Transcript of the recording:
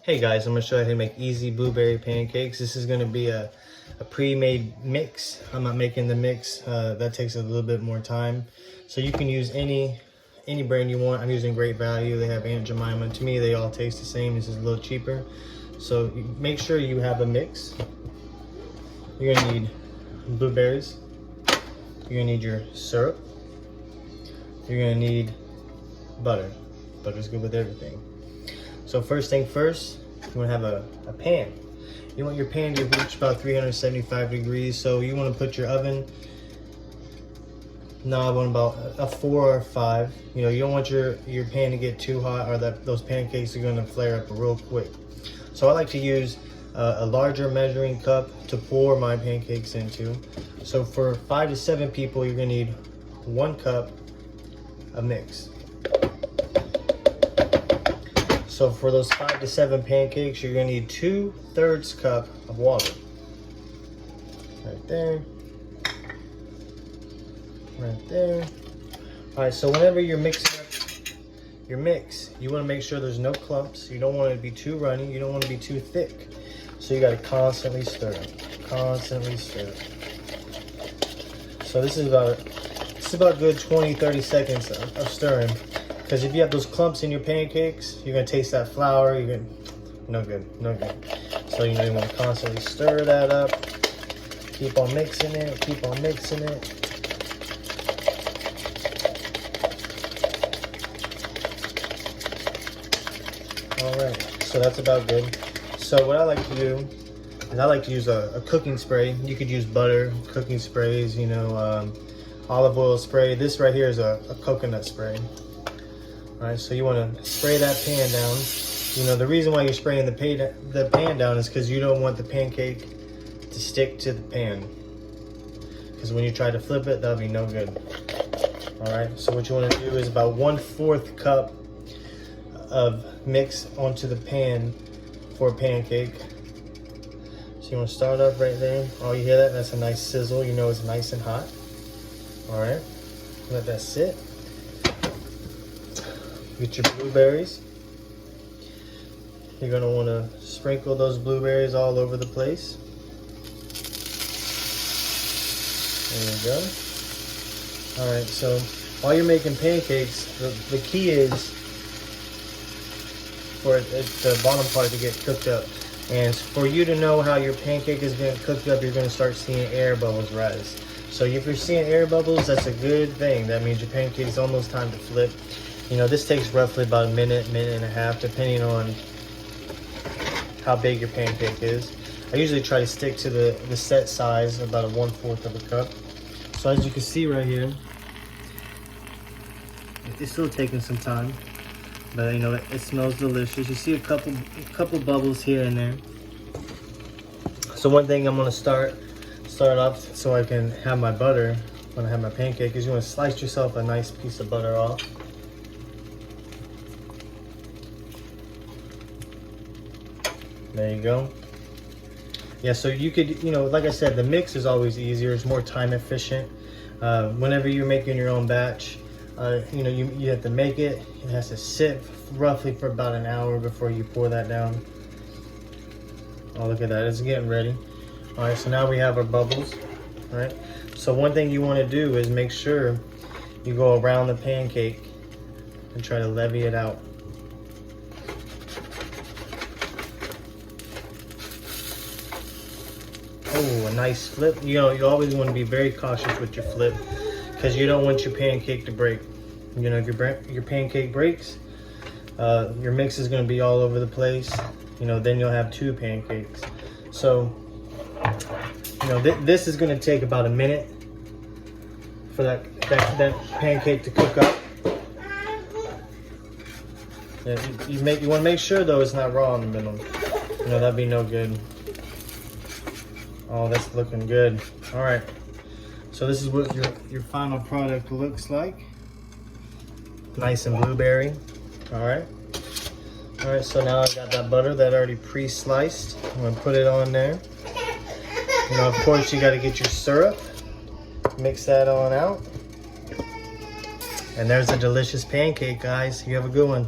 Hey guys, I'm gonna show you how to make easy blueberry pancakes. This is gonna be a pre-made mix. I'm not making the mix. That takes a little bit more time. So you can use any brand you want. I'm using Great Value. They have Aunt Jemima. To me, they all taste the same. This is a little cheaper. So make sure you have a mix. You're gonna need blueberries. You're gonna need your syrup. You're gonna need butter. Butter's good with everything. So first thing first, you want to have a pan. You want your pan to reach about 375 degrees. So you want to put your oven knob on about a 4 or 5. You know, you don't want your pan to get too hot, or those pancakes are going to flare up real quick. So I like to use a larger measuring cup to pour my pancakes into. So for 5 to 7 people, you're going to need 1 cup of mix. So for those 5 to 7 pancakes, you're gonna need 2/3 cup of water. Right there. Right there. All right, so whenever you're mixing up your mix, you wanna make sure there's no clumps. You don't want it to be too runny. You don't want to be too thick. So you gotta constantly stir it. Constantly stir it. So this is about good 20-30 seconds of stirring. Because if you have those clumps in your pancakes, you're gonna taste that flour. No good. So you want to constantly stir that up. Keep on mixing it. Keep on mixing it. All right. So that's about good. So what I like to do is I like to use a cooking spray. You could use butter, cooking sprays. Olive oil spray. This right here is a coconut spray. All right, so you want to spray that pan down. You know, the reason why you're spraying the pan down is because you don't want the pancake to stick to the pan. Because when you try to flip it, that'll be no good. All right, so what you want to do is about 1/4 cup of mix onto the pan for a pancake. So you want to start up right there. Oh, you hear that? That's a nice sizzle. You know it's nice and hot. All right, let that sit. Get your blueberries. You're gonna wanna sprinkle those blueberries all over the place. There you go. All right, so while you're making pancakes, the key is for the bottom part to get cooked up. And for you to know how your pancake is getting cooked up, you're gonna start seeing air bubbles rise. So if you're seeing air bubbles, that's a good thing. That means your pancake's almost time to flip. You know, this takes roughly about a minute and a half, depending on how big your pancake is. I usually try to stick to the set size, about a 1/4 of a cup. So as you can see right here, it's still taking some time, but you know, it smells delicious. You see a couple bubbles here and there. So one thing I'm gonna start off so I can have my butter when I have my pancake is you wanna slice yourself a nice piece of butter off. There you go. Yeah, so you could, like I said, the mix is always easier. It's more time efficient. Whenever you're making your own batch, you have to make it. It has to sit roughly for about an hour before you pour that down. Oh, look at that. It's getting ready. All right, so now we have our bubbles. All right. So one thing you want to do is make sure you go around the pancake and try to levy it out. Oh, a nice flip. You always want to be very cautious with your flip because you don't want your pancake to break. You know, if your pancake breaks, your mix is going to be all over the place. Then you'll have 2 pancakes. So, this is going to take about a minute for that pancake to cook up. Yeah, you want to make sure though it's not raw in the middle. That'd be no good. Oh, that's looking good. All right, so this is what your final product looks like. Nice and blueberry. All right, so now I got that butter that I already pre-sliced. I'm gonna put it on there. Of course, you gotta get your syrup. Mix that on out. And there's a delicious pancake, guys. You have a good one.